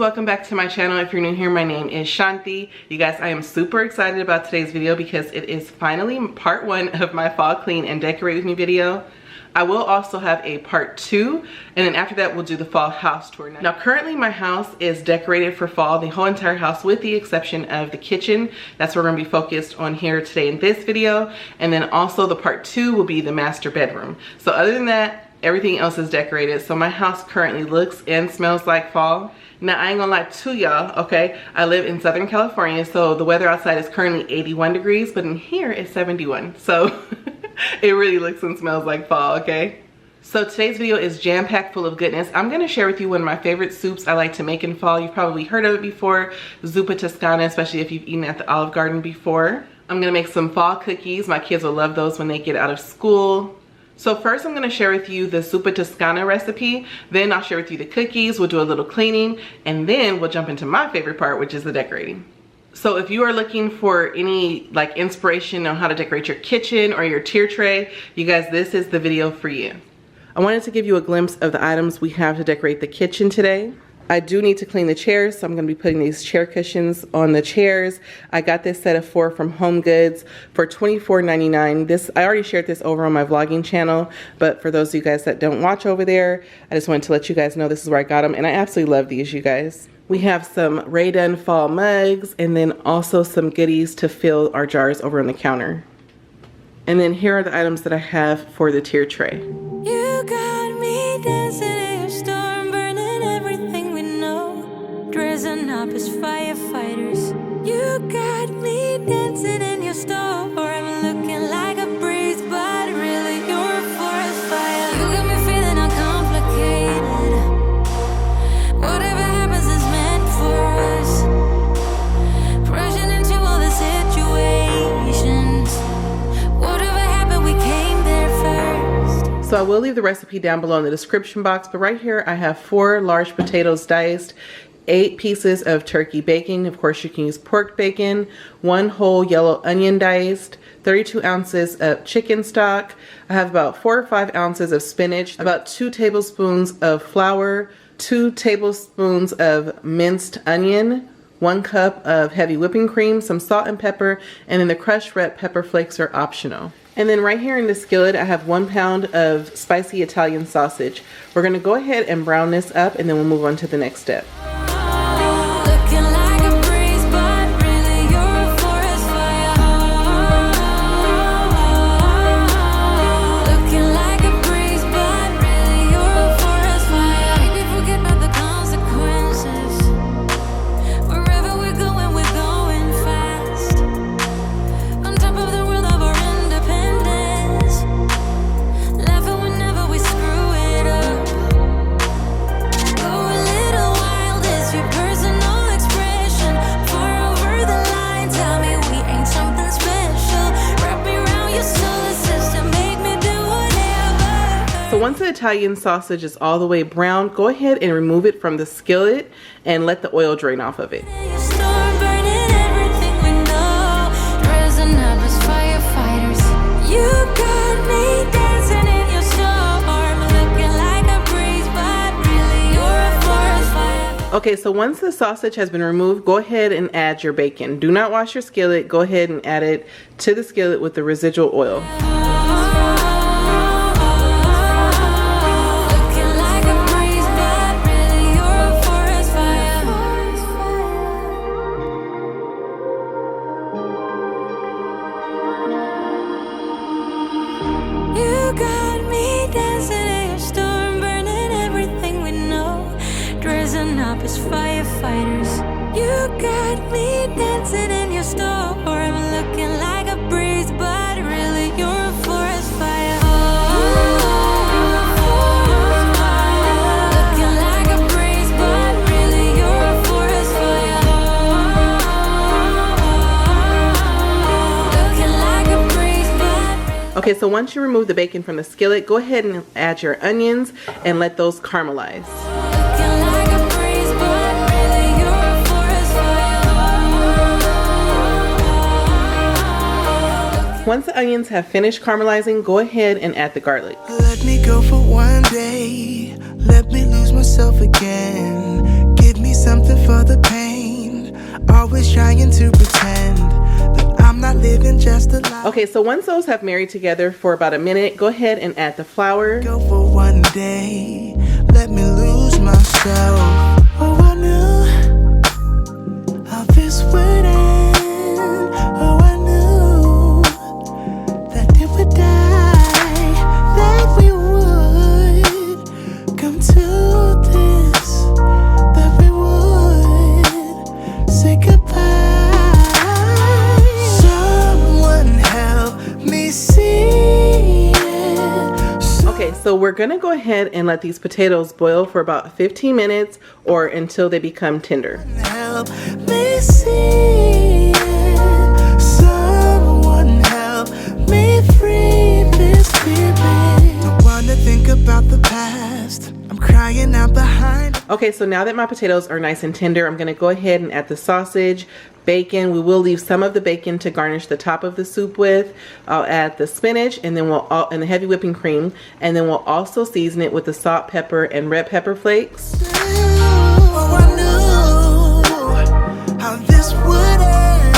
welcome back to my channel. If you're new here, my name is Shanti. You guys, I am super excited about today's video because it is finally part 1 of my fall clean and decorate with me video. I will also have a part 2, and then after that we'll do the fall house tour. Now currently my house is decorated for fall, the whole entire house with the exception of the kitchen. That's what we're going to be focused on here today in this video. And then also the part 2 will be the master bedroom. So other than that, everything else is decorated. So my house currently looks and smells like fall. Now I ain't gonna lie to y'all, okay? I live in Southern California, so the weather outside is currently 81 degrees, but in here it's 71. So it really looks and smells like fall, okay? So today's video is jam-packed full of goodness. I'm gonna share with you one of my favorite soups I like to make in fall. You've probably heard of it before, Zuppa Toscana, especially if you've eaten at the Olive Garden before. I'm gonna make some fall cookies. My kids will love those when they get out of school. So first I'm going to share with you the Zuppa Toscana recipe, then I'll share with you the cookies, we'll do a little cleaning, and then we'll jump into my favorite part, which is the decorating. So if you are looking for any like inspiration on how to decorate your kitchen or your tier tray, you guys, this is the video for you. I wanted to give you a glimpse of the items we have to decorate the kitchen today. I do need to clean the chairs, so I'm going to be putting these chair cushions on the chairs. I got this set of 4 from Home Goods for $24.99. This, I already shared this over on my vlogging channel, but for those of you guys that don't watch over there, I just wanted to let you guys know this is where I got them, and I absolutely love these, you guys. We have some Rae Dunn fall mugs, and then also some goodies to fill our jars over on the counter. And then here are the items that I have for the tier tray. You got me dancing in your storm, burning everything we know, dressing up as firefighters. You got me dancing in your storm, I'm looking like a breeze, but really you're a forest fire. You got me feeling uncomplicated. Whatever happens is meant for us. Rushing into all the situations. Whatever happened, we came there first. So I will leave the recipe down below in the description box, but right here I have 4 large potatoes diced, 8 pieces of turkey bacon, of course you can use pork bacon, 1 whole yellow onion diced, 32 ounces of chicken stock. I have about 4 or 5 ounces of spinach, about 2 tablespoons of flour, 2 tablespoons of minced onion, 1 cup of heavy whipping cream, some salt and pepper, and then the crushed red pepper flakes are optional. And then right here in the skillet, I have 1 pound of spicy Italian sausage. We're gonna go ahead and brown this up, and then we'll move on to the next step. Once the Italian sausage is all the way brown, go ahead and remove it from the skillet and let the oil drain off of it. Okay, so once the sausage has been removed, go ahead and add your bacon. Do not wash your skillet. Go ahead and add it to the skillet with the residual oil. Firefighters, you got me dancing in your storm, I'm looking like a breeze, but really you're a forest fire. Looking like a breeze, but really you're a forest fire. Looking like a breeze, but okay, so once you remove the bacon from the skillet, go ahead and add your onions and let those caramelize. Once the onions have finished caramelizing, go ahead and add the garlic. Let me go for one day. Let me lose myself again. Give me something for the pain. Always trying to pretend that I'm not living just a lie. Okay, so once those have married together for about a minute, go ahead and add the flour. Go for one day, let me lose myself. Oh, I knew how this would end. Oh, I knew that it would die, that we would come to this, that we would say goodbye. Someone help me see it. Okay, so we're gonna go ahead and let these potatoes boil for about 15 minutes or until they become tender. Help me see it. Someone help me free this feeling. Don't wanna think about the past. I'm crying out behind. Okay, so now that my potatoes are nice and tender, I'm gonna go ahead and add the sausage, bacon. We will leave some of the bacon to garnish the top of the soup with. I'll add the spinach, and then and the heavy whipping cream, and then we'll also season it with the salt, pepper, and red pepper flakes. Oh, I knew how this would end.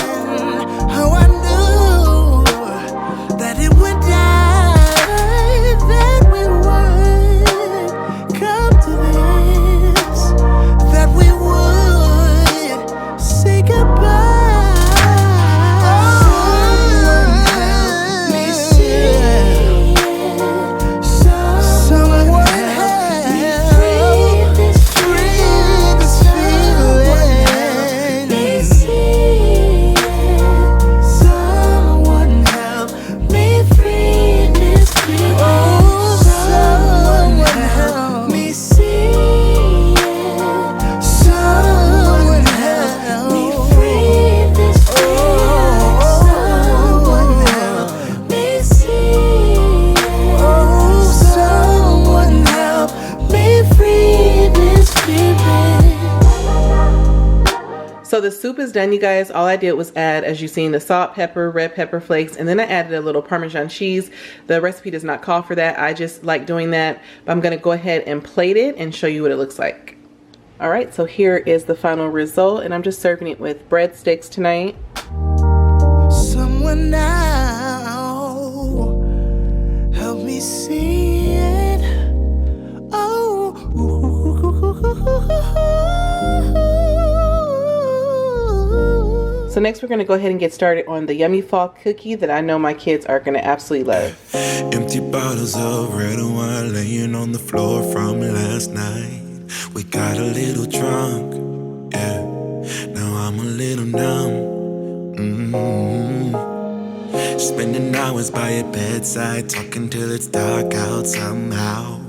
Oh, I knew that it would die, that we would come to this, that we would say goodbye. Someone help me see it. Someone help me free this feeling. Someone help me free this feeling. Oh, someone help me see it. Someone help me free this feeling. Someone help me see it. Oh, someone help me free this feeling. So the soup is done, you guys. All I did was add, as you've seen, the salt, pepper, red pepper flakes, and then I added a little Parmesan cheese. The recipe does not call for that. I just like doing that. But I'm gonna go ahead and plate it and show you what it looks like. All right, so here is the final result, and I'm just serving it with breadsticks tonight. Someone now help me see it. Oh, So next we're gonna go ahead and get started on the yummy fall cookie that I know my kids are gonna absolutely love. Empty bottles of red wine laying on the floor from last night. We got a little drunk, yeah. Now I'm a little numb. Spending hours by your bedside, talking till it's dark out somehow.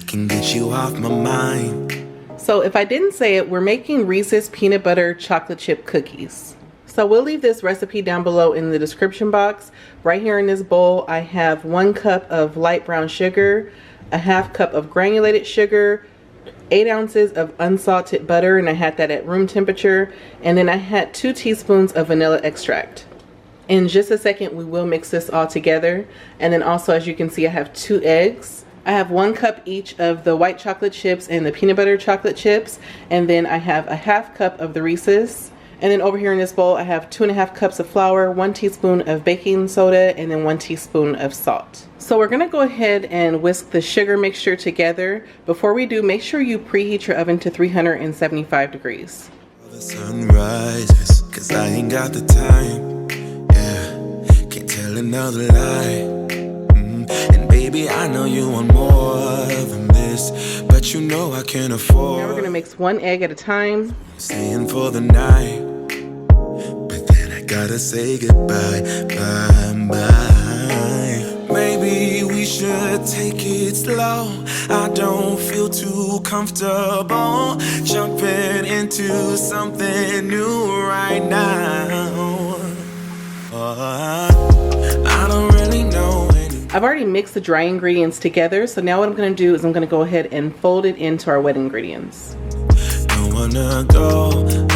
Can get you off my mind. So if I didn't say it, we're making Reese's peanut butter chocolate chip cookies. So we'll leave this recipe down below in the description box. Right here in this bowl, I have 1 cup of light brown sugar, a ½ cup of granulated sugar, 8 ounces of unsalted butter, and I had that at room temperature, and then I had 2 teaspoons of vanilla extract. In just a second, we will mix this all together. And then also, as you can see, I have 2 eggs. I have 1 cup each of the white chocolate chips and the peanut butter chocolate chips, and then I have a ½ cup of the Reese's. And then over here in this bowl, I have 2½ cups of flour, 1 teaspoon of baking soda, and then 1 teaspoon of salt. So we're gonna go ahead and whisk the sugar mixture together. Before we do, make sure you preheat your oven to 375 degrees. The sun rises, 'cause I ain't got the time. Yeah, can't tell another lie. And baby, I know you want more than this, but you know I can't afford. Now we're gonna mix 1 egg at a time. Staying for the night, but then I gotta say goodbye, bye, bye. Maybe we should take it slow. I don't feel too comfortable jumping into something new right now. I don't really know any. I've already mixed the dry ingredients together, so now what I'm gonna do is I'm gonna go ahead and fold it into our wet ingredients. Don't wanna go all in.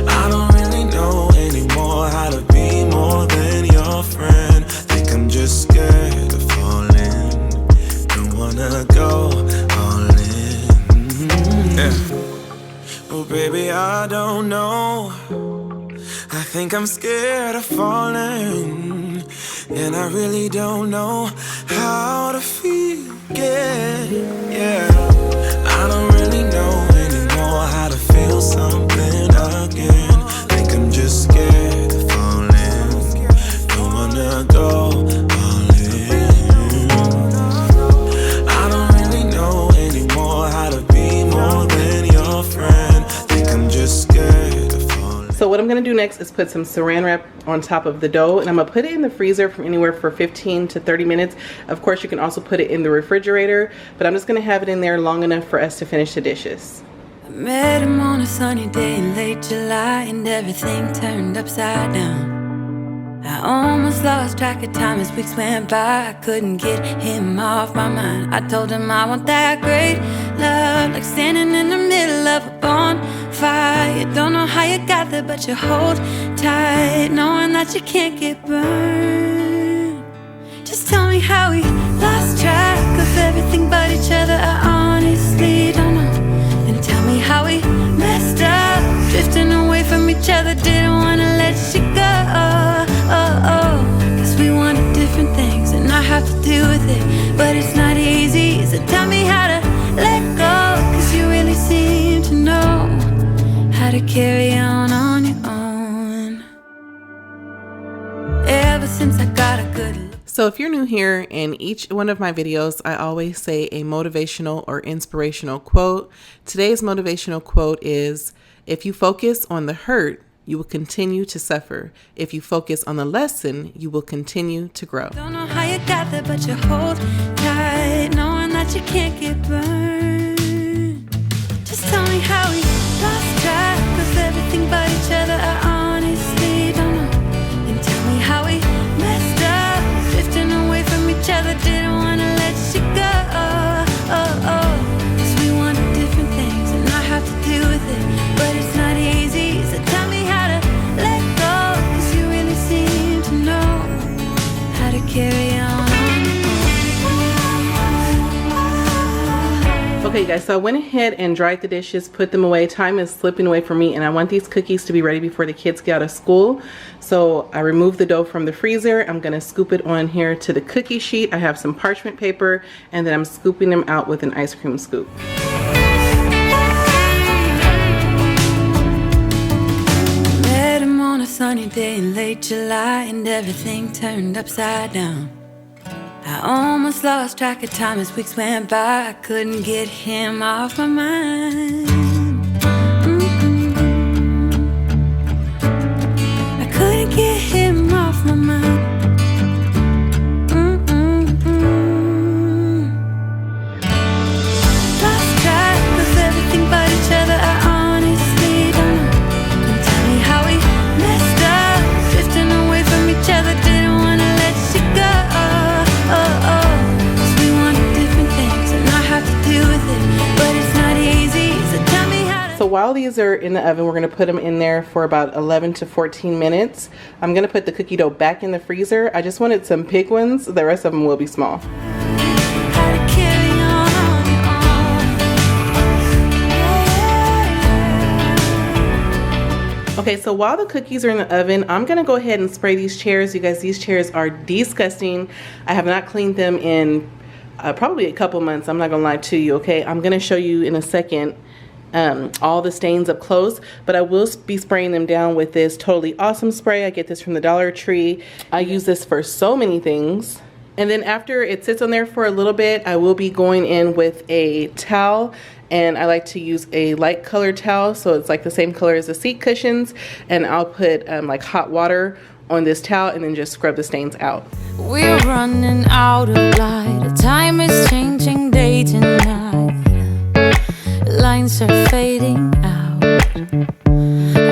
I don't really know anymore how to be more than your friend. Think I'm just scared of falling. Don't wanna go all in. I don't know. I think I'm scared of falling, and I really don't know how to feel again. Yeah, I don't really know anymore how to feel something again. Think I'm just scared of falling. Don't wanna go all in. I don't really know anymore how to be more than your friend. Think I'm just scared of falling. So what I'm gonna do next is put some saran wrap on top of the dough, and I'm gonna put it in the freezer from anywhere for 15 to 30 minutes. Of course, you can also put it in the refrigerator, but I'm just gonna have it in there long enough for us to finish the dishes. I met him on a sunny day in late July, and everything turned upside down. I almost lost track of time as weeks went by. I couldn't get him off my mind. I told him I want that great love, like standing in the middle of a bonfire. You don't know how you got there, but you hold tight, knowing that you can't get burned. Just tell me how we lost track of everything but each other. I honestly don't know. And tell me how we messed up, drifting away from each other. Didn't wanna let you go. Cause we wanted different things, and I have to deal with it, but it's not easy. So tell me how to let go, cause you really seem to know how to carry on your own. Ever since I got a good look. So if you're new here, in each one of my videos, I always say a motivational or inspirational quote. Today's motivational quote is, if you focus on the hurt, you will continue to suffer. If you focus on the lesson, you will continue to grow. Don't know how you got there, but you hold tight, knowing that you can't get burned. Just tell me how we lost track of everything but each other. I honestly don't know. And tell me how we messed up, drifting away from each other. Didn't wanna let you go. Cause we wanted different things, and I have to deal with it, but it's not easy. So tell me how to let go, cause you really seem to know how to carry on. Okay guys, so I went ahead and dried the dishes, put them away. Time is slipping away from me, and I want these cookies to be ready before the kids get out of school. So I removed the dough from the freezer. I'm gonna scoop it on here to the cookie sheet. I have some parchment paper, and then I'm scooping them out with an ice cream scoop. Met him on a sunny day in late July, and everything turned upside down. I almost lost track of time as weeks went by. I couldn't get him off my mind. I couldn't get him off my mind. Lost track of everything but each other. I honestly don't know. And tell me how we messed up, drifting away from each other. Didn't wanna let you go. Cause we wanted different things, and I have to deal with it, but it's not easy. So tell me how to. So while these are in the oven, we're gonna put them in there for about 11 to 14 minutes. I'm gonna put the cookie dough back in the freezer. I just wanted some big ones. The rest of them will be small. How to carry on your own. Okay, so while the cookies are in the oven, I'm gonna go ahead and spray these chairs. You guys, these chairs are disgusting. I have not cleaned them in probably a couple months. I'm not gonna lie to you, okay? I'm gonna show you in a second all the stains up close, but I will be spraying them down with this Totally Awesome spray. I get this from the Dollar Tree. I use this for so many things. And then after it sits on there for a little bit, I will be going in with a towel, and I like to use a light colored towel, so it's like the same color as the seat cushions, and I'll put like hot water on this towel and then just scrub the stains out. We're running out of light. The time is changing day to night. Lines are fading out,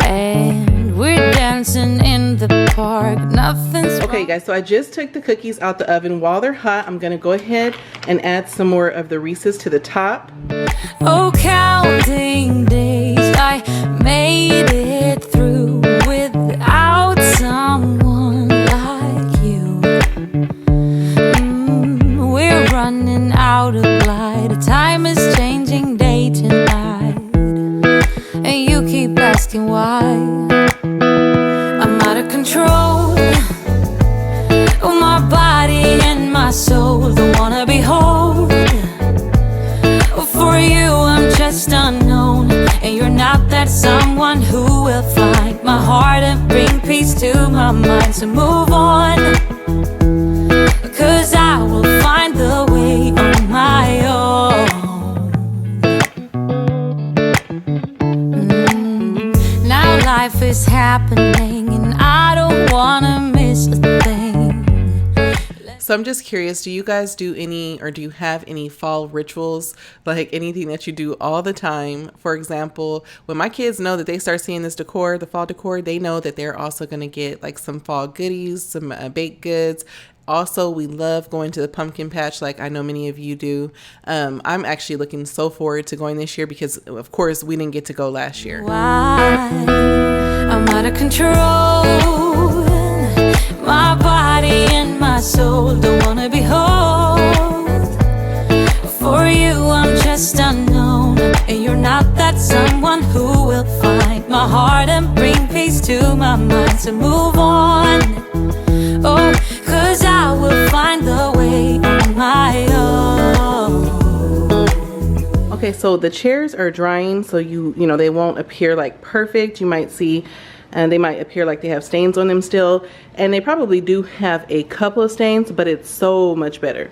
and we're dancing in the park. Nothing's Okay guys, so I just took the cookies out the oven. While they're hot, I'm gonna go ahead and add some more of the Reese's to the top. Oh, counting days, I made it through without someone like you. We're running out of light. The time is changing day to night, and you keep asking asking why. I'm out of control. Oh, my body and my soul don't wanna be whole. For you, I'm just unknown, and you're not that someone who will find my heart and bring peace to my mind. So move on, 'cause I will find the way on my own. Now life is happening, and I don't wanna miss a thing. So I'm just curious, do you guys do any, or do you have any fall rituals, like anything that you do all the time? For example, when my kids know that they start seeing this decor, the fall decor, they know that they're also going to get like some fall goodies, some baked goods. Also, we love going to the pumpkin patch, like I know many of you do. I'm actually looking so forward to going this year because, of course, we didn't get to go last year. Why? I'm out of control. My body and my soul don't wanna be whole. For you, I'm just unknown, and you're not that someone who will find my heart and bring peace to my mind. So move on, oh, 'cause I will find the way on my own. Okay, so the chairs are drying, so you know, they won't appear like perfect. You might see, and they might appear like they have stains on them still, and they probably do have a couple of stains, but it's so much better.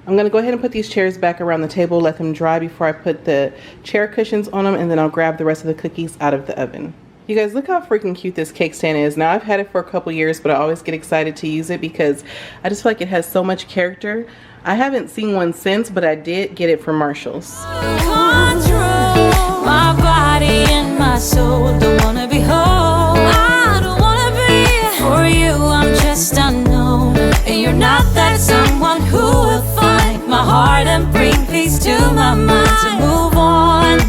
I'm gonna go ahead and put these chairs back around the table, let them dry before I put the chair cushions on them, and then I'll grab the rest of the cookies out of the oven. You guys, look how freaking cute this cake stand is. Now, I've had it for a couple years, but I always get excited to use it because I just feel like it has so much character. I haven't seen one since, but I did get it from Marshall's. Control my body and my soul, don't wanna be whole. I don't wanna be for you, I'm just unknown, and you're not that someone who will find my heart and bring peace to my mind. So move on,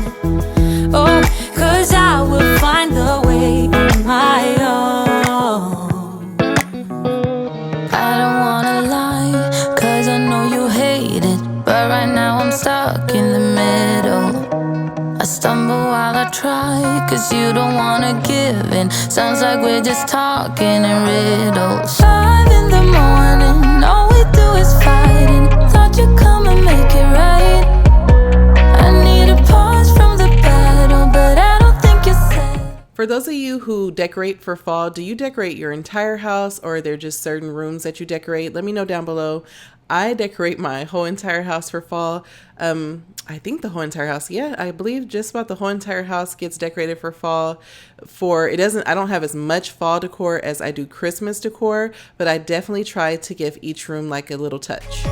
oh, 'cause I will find the way on my own. I don't wanna lie, 'cause I know you hate it, but right now I'm stuck in the middle. I stumble while I try, 'cause you don't wanna give in. Sounds like we're just talking in riddles. 5 in the morning, all we do is fighting. Thought you'd come and make it right. I need a pause from the battle, but I don't think you said. For those of you who decorate for fall, do you decorate your entire house, or are there just certain rooms that you decorate? Let me know down below. I decorate my whole entire house for fall. I think the whole entire house. Yeah, I believe just about the whole entire house gets decorated for fall. I don't have as much fall decor as I do Christmas decor, but I definitely try to give each room like a little touch.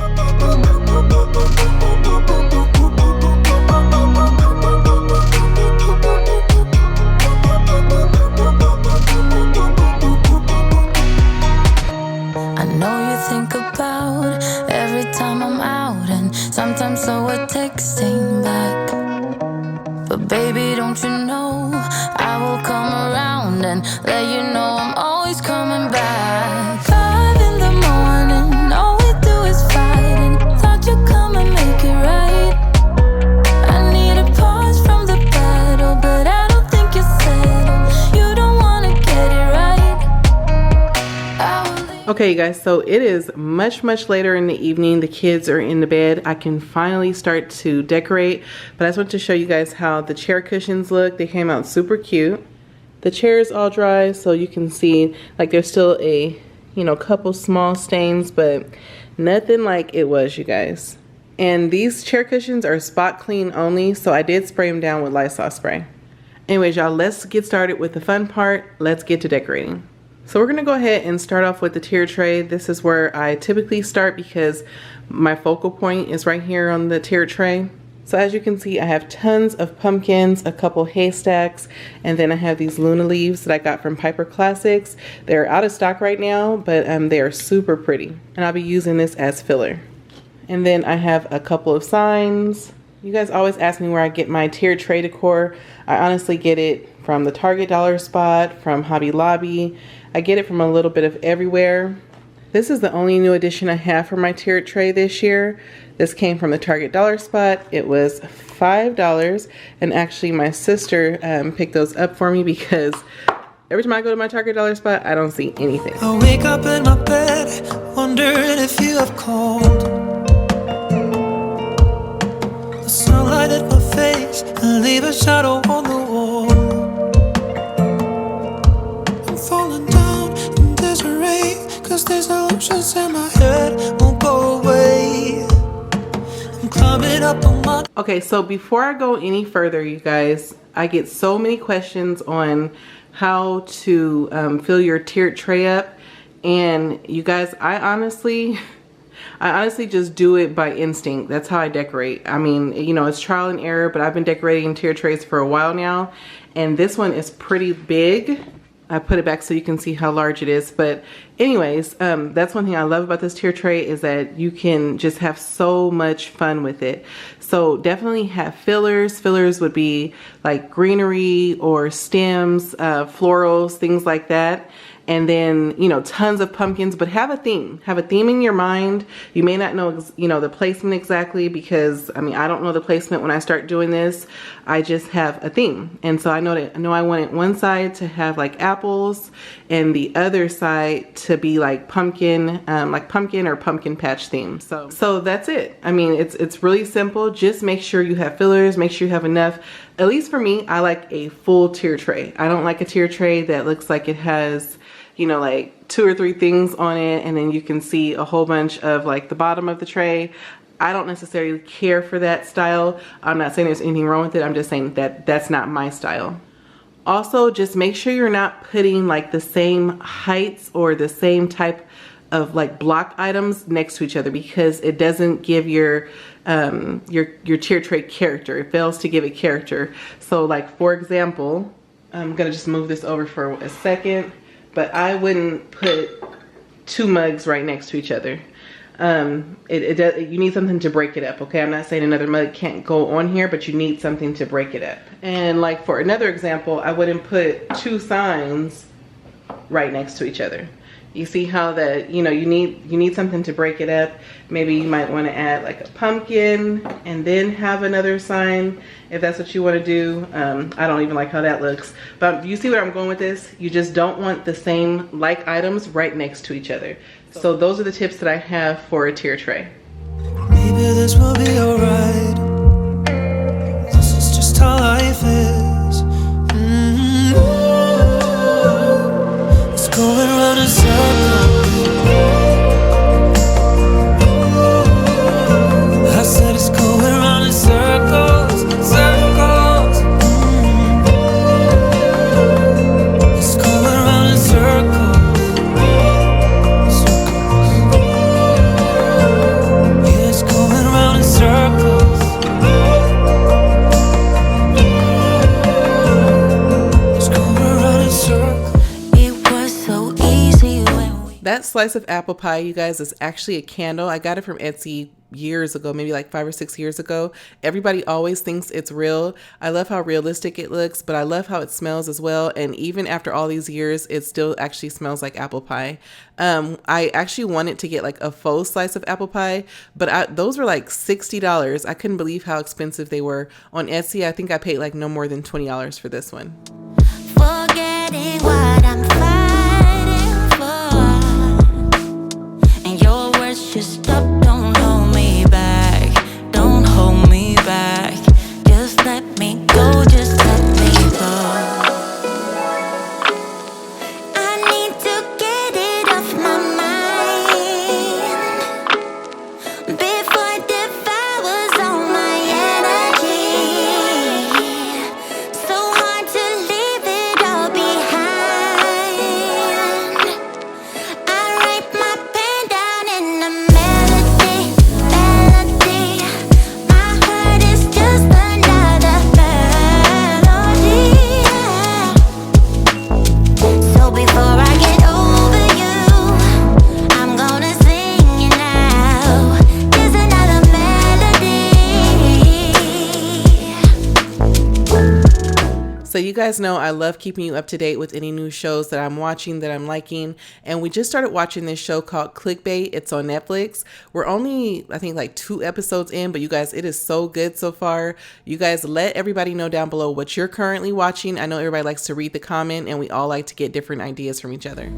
I know you think about every time I'm out, and sometimes so we're texting back. But baby, don't you know I will come around and let you know I'm always coming back. 5 in the morning, all we do is fighting. Thought you'd come and make it right. I need a pause from the battle, but I don't think you settled. You don't wanna get it right. Okay, you guys, so it is much later in the evening. The kids are in the bed. I can finally start to decorate, but I just want to show you guys how the chair cushions look. They came out super cute. The chair is all dry, so you can see like there's still a, you know, couple small stains, but nothing like it was, you guys. And these chair cushions are spot clean only, so I did spray them down with Lysol spray. Anyways, y'all, let's get started with the fun part. Let's get to decorating. So we're gonna go ahead and start off with the tier tray. This is where I typically start because my focal point is right here on the tier tray. So as you can see, I have tons of pumpkins, a couple haystacks, and then I have these Luna leaves that I got from Piper Classics. They're out of stock right now, but they are super pretty. And I'll be using this as filler. And then I have a couple of signs. You guys always ask me where I get my tier tray decor. I honestly get it from the Target dollar spot, from Hobby Lobby. I get it from a little bit of everywhere. This is the only new addition I have for my tiered tray this year. This came from the Target Dollar Spot. It was $5, and actually my sister picked those up for me because every time I go to my Target Dollar Spot, I don't see anything. I wake up in my bed, wondering if you have called. The sunlight hit my face and leave a shadow on the wall. I'm falling down in disarray, 'cause these emotions in my head won't go away. I'm climbing up on my... Okay, so before I go any further, you guys, I get so many questions on how to fill your tiered tray up, and you guys, I honestly just do it by instinct. That's how I decorate. I mean, you know, it's trial and error, but I've been decorating tiered trays for a while now, and this one is pretty big. I put it back so you can see how large it is. But anyways, that's one thing I love about this tier tray, is that you can just have so much fun with it. So definitely have fillers. Fillers would be like greenery or stems, florals, things like that. And then, you know, tons of pumpkins, but have a theme. Have a theme in your mind. You may not know, you know, the placement exactly, because I mean, I don't know the placement when I start doing this. I just have a theme. And so I know I wanted one side to have like apples and the other side to be like pumpkin or pumpkin patch theme. So that's it. I mean, it's really simple. Just make sure you have fillers, make sure you have enough. At least for me, I like a full tier tray. I don't like a tier tray that looks like it has, you know, like 2 or 3 things on it, and then you can see a whole bunch of like the bottom of the tray. I don't necessarily care for that style. I'm not saying there's anything wrong with it. I'm just saying that that's not my style. Also, just make sure you're not putting like the same heights or the same type of like block items next to each other, because it doesn't give your tier tray character. It fails to give it character. So like, for example, I'm gonna just move this over for a second, but I wouldn't put 2 mugs right next to each other. You need something to break it up, okay? I'm not saying another mug can't go on here, but you need something to break it up. And like for another example, I wouldn't put 2 signs right next to each other. You see how that, you know, you need something to break it up. Maybe you might want to add like a pumpkin and then have another sign, if that's what you want to do. I don't even like how that looks, but you see where I'm going with this? You just don't want the same like items right next to each other. So those are the tips that I have for a tier tray. Maybe this will be alright. This is just how life is. It's going round in circles. I said it's going round in circles, circles. It's going round in circles. That slice of apple pie, you guys, is actually a candle. I got it from Etsy years ago, maybe like 5 or 6 years ago. Everybody always thinks it's real. I love how realistic it looks, but I love how it smells as well. And even after all these years, it still actually smells like apple pie. I actually wanted to get like a faux slice of apple pie, but those were like $60. I couldn't believe how expensive they were. On Etsy, I think I paid like no more than $20 for this one. Forgetting what I'm fighting for, and your words just stop. Don't hold me back. Don't hold me back. Just let me go. Just let me go. I need to get it off my mind before it devours all my energy. So hard to live So you guys know I love keeping you up to date with any new shows that I'm watching, that I'm liking. And we just started watching this show called Clickbait. It's on Netflix. We're only, I think, like 2 episodes in, but you guys, it is so good so far. You guys let everybody know down below what you're currently watching. I know everybody likes to read the comment and we all like to get different ideas from each other.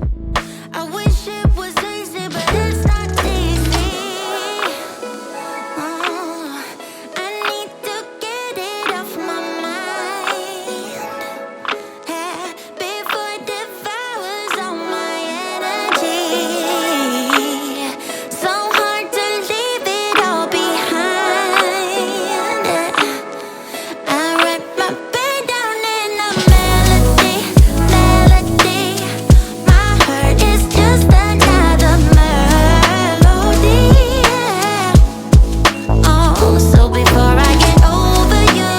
I wish it was easy, but it's not easy. I need to get it off my mind, before it devours all my energy. So hard to leave it all behind. I wrap my bed down in a melody. My heart is just another melody. Oh, so before I get over you,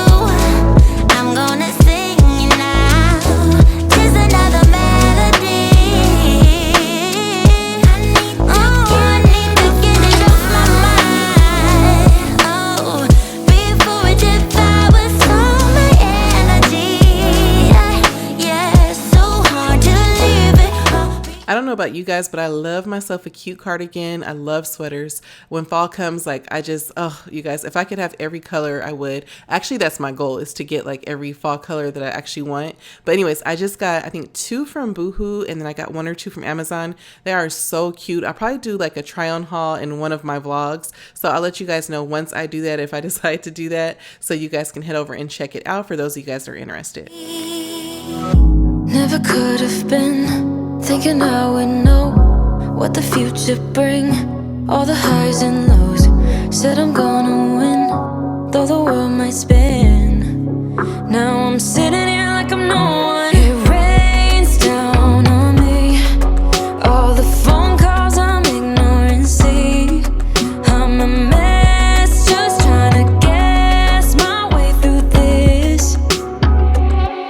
I'm gonna sing you now. Just another melody. I need to get it off my mind. Oh, before it devours all my energy. Yeah, so hard to leave it all. I don't know about you guys, but I love myself a cute cardigan. I love sweaters. When fall comes, like I just, oh, you guys, if I could have every color, I would. Actually, that's my goal, is to get like every fall color that I actually want. But anyways, I just got, I think 2 from Boohoo, and then I got 1 or 2 from Amazon. They are so cute. I'll probably do like a try on haul in one of my vlogs. So I'll let you guys know once I do that, if I decide to do that, so you guys can head over and check it out for those of you guys that are interested. Never could have been thinking I would know what the future bring. All the highs and lows. Said I'm gonna win, though the world might spin. Now I'm sitting here like I'm no one. It rains down on me. All the phone calls I'm ignoring. See, I'm a mess, just trying to guess my way through this.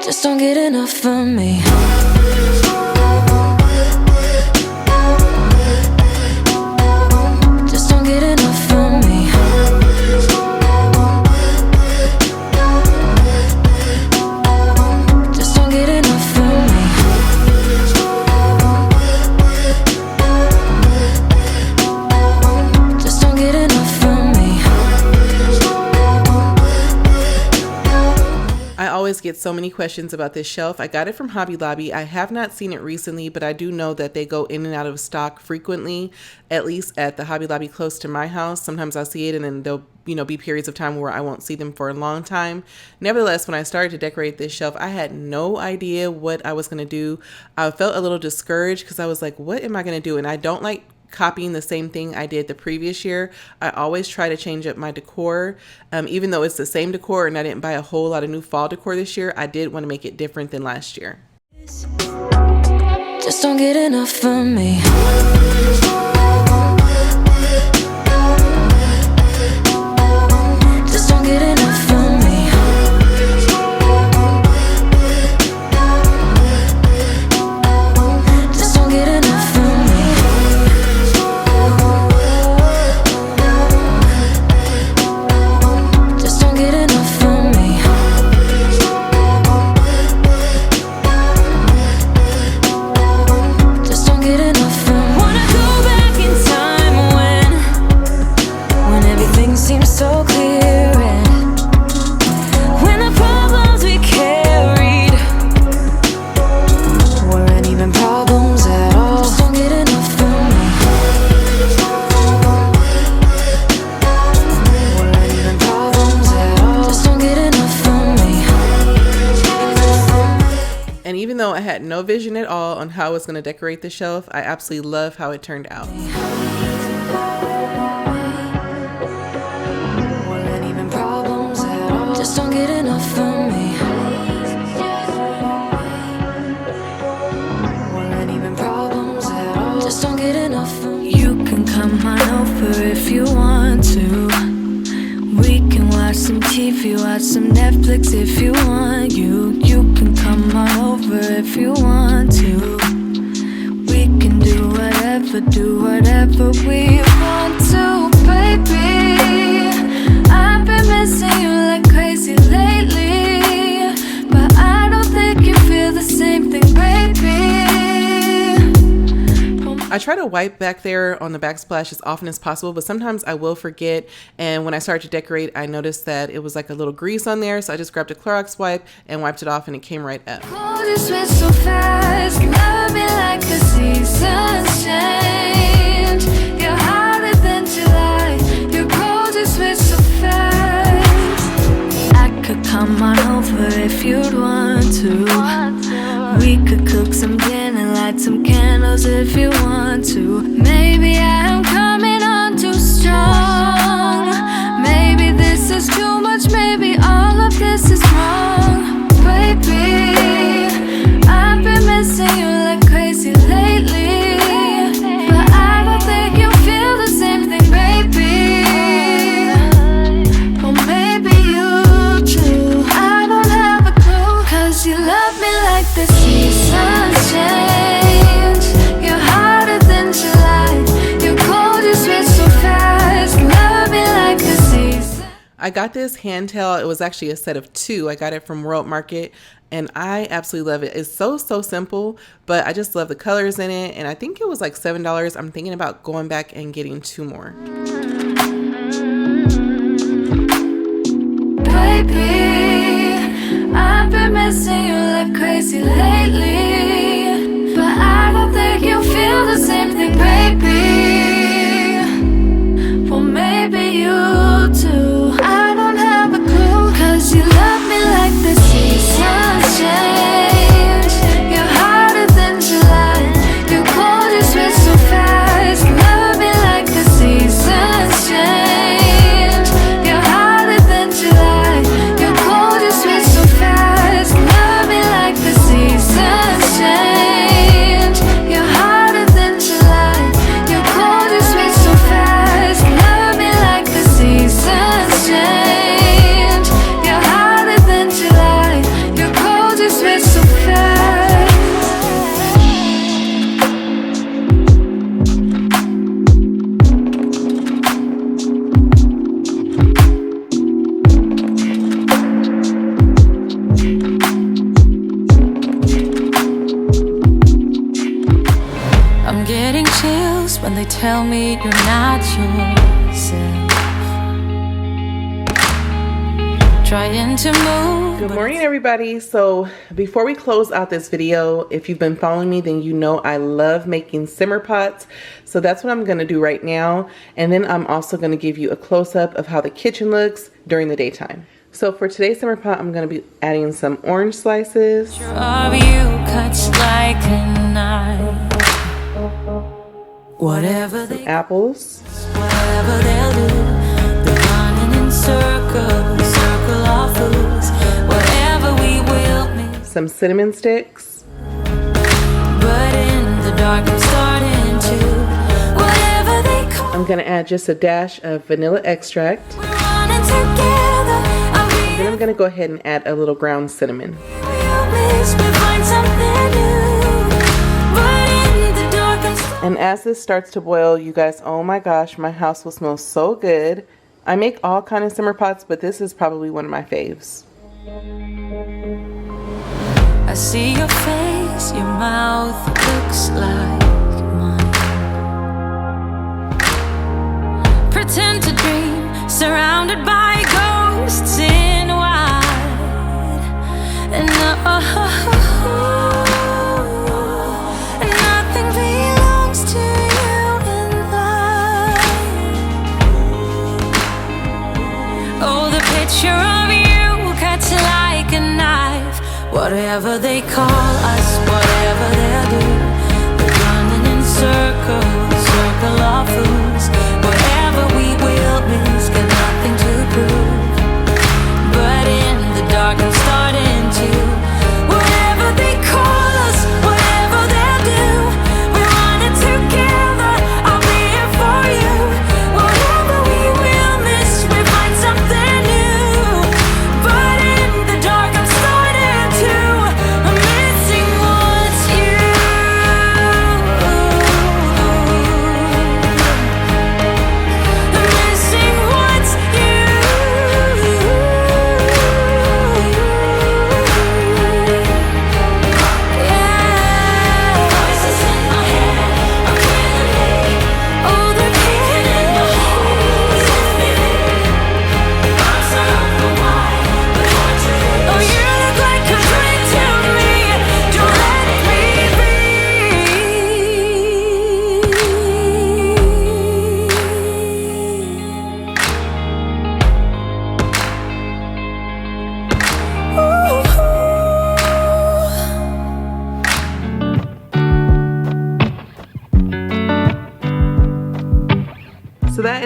Just don't get enough of me. Just don't get enough of me. Just don't get enough of me. Just don't get enough of me. I always get so many questions about this shelf. I got it from Hobby Lobby. I have not seen it recently, but I do know that they go in and out of stock frequently, at least at the Hobby Lobby close to my house. Sometimes I'll see it and then there'll be periods of time where I won't see them for a long time. Nevertheless, when I started to decorate this shelf, I had no idea what I was going to do. I felt a little discouraged because I was like, what am I going to do? And I don't like copying the same thing I did the previous year. I always try to change up my decor. Even though it's the same decor and I didn't buy a whole lot of new fall decor this year, I did want to make it different than last year. Just don't get enough of me. Just don't get enough of me. Just don't get enough of me. Just don't get enough of me. Just don't get enough of me. Wanna go back in time when everything seems so clear, and when the problems we carried weren't even problems at all. Just don't get enough of me. Weren't even problems at all. Just don't get enough of me. And even though I had no vision at all on how I was going to decorate the shelf, I absolutely love how it turned out. Weren't even problems at all. Just don't get enough of me. Weren't even problems at all. Just don't get enough of me. You can come on over if you want to. We can watch some TV, watch some Netflix if you want. You can come on over if you want to. We can do whatever we want to, baby. I've been missing you like crazy lately, but I don't I try to wipe back there on the backsplash as often as possible, but sometimes I will forget. And when I started to decorate, I noticed that it was like a little grease on there. So I just grabbed a Clorox wipe and wiped it off and it came right up. So fast, love me like the seasons change. You're hotter than July. You're cold, you switch so fast. I could come on over if you'd want to. We could cook some dinner, light some candles if you want to. Maybe I am coming on too strong. Maybe this is too much, maybe all of this is wrong. Baby, I've been missing you like crazy lately, but I don't think you feel the same thing, baby. Well, maybe you do. I don't have a clue, 'cause you love me like the seasons change. You're hotter than July. You're cold, you switch so fast. Love me like the seasons. I got this hand towel. It was actually a set of 2. I got it from World Market and I absolutely love it. It's so simple, but I just love the colors in it. And I think it was like $7. I'm thinking about going back and getting 2 more. Baby, I've been missing you like crazy lately, but I don't think you feel the same thing, baby. Well, maybe you do. I don't have a clue, 'cause you love me like the seasons change. You're hotter than July. You're cold, you switch so fast. Love me like the seasons change. You're hotter than July. You're cold, you switch so fast. Love me like the seasons change. You're hotter than July. You're cold, you switch so fast. Love me like the seasons change. You're hotter than July. You're cold, you switch so fast. I'm getting chills when they tell me you're not yourself. Trying to move. Good morning, everybody. So before we close out this video, if you've been following me, then you know I love making simmer pots. So that's what I'm going to do right now. And then I'm also going to give you a close-up of how the kitchen looks during the daytime. So for today's simmer pot, I'm going to be adding some orange slices. Of you cuts like a knife. Whatever they, Apples. whatever they'll do, they're running in circles, circle of fools. Whatever we will miss. Some cinnamon sticks. But in the dark I'm starting to. Whatever they call. I'm going to add just a dash of vanilla extract. We're running together. Then I'm going to go ahead and add a little ground cinnamon. We'll miss, we find something new. But in the dark I'm starting. And as this starts to boil, you guys, oh my gosh, my house will smell so good. I make all kind of simmer pots, but this is probably one of my faves. I see your face, your mouth looks like mine. Pretend to dream, surrounded by ghosts in white. And nothing belongs to you in life. Oh, the picture of you cuts like a knife. Whatever they call us, whatever they'll do, they're running in circles, circle of fools. Whatever we will miss, got nothing to prove. But in the dark I'm starting to. Whatever they call us, whatever they'll do, we're running together. I'll be here for you. Whatever we will miss, we find something new. But in the dark I'm starting to. I'm missing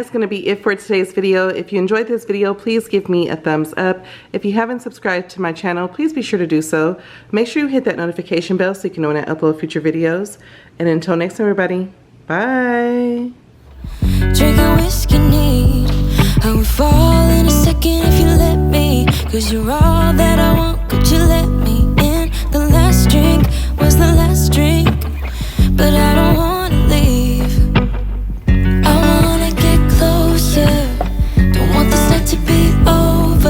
is going to be it for today's video. If you enjoyed this video, please give me a thumbs up. If you haven't subscribed to my channel, please be sure to do so. Make sure you hit that notification bell so you can know when I upload future videos. And until next time, everybody, bye. Drinking whiskey neat, I would fall in a second if you let me. 'Cause you're all that I want, could you let me?